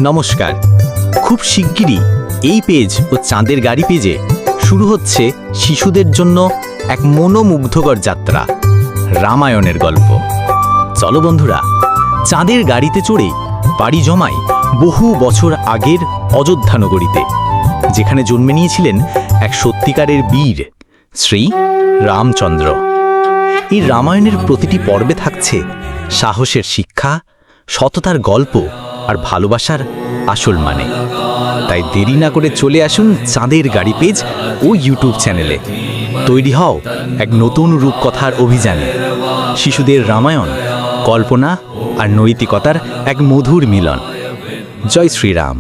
নমস্কার। খুব শিগগিরই এই পেজ ও চাঁদের গাড়ি পেজে শুরু হচ্ছে শিশুদের জন্য এক মনোমুগ্ধকর যাত্রা, রামায়ণের গল্প। চলো বন্ধুরা, চাঁদের গাড়িতে চড়ে পাড়ি জমাই বহু বছর আগের অযোধ্যা নগরীতে, যেখানে জন্মে নিয়েছিলেন এক সত্যিকারের বীর, শ্রী রামচন্দ্র। এই রামায়ণের প্রতিটি পর্বে থাকছে সাহসের শিক্ষা, সততার গল্প আর ভালোবাসার আসল মানে। তাই দেরি না করে চলে আসুন চাঁদের গাড়ি পেজ ও ইউটিউব চ্যানেলে। তৈরি হও এক নতুন রূপকথার অভিযানে। শিশুদের রামায়ণ, কল্পনা আর নৈতিকতার এক মধুর মিলন। জয় শ্রীরাম।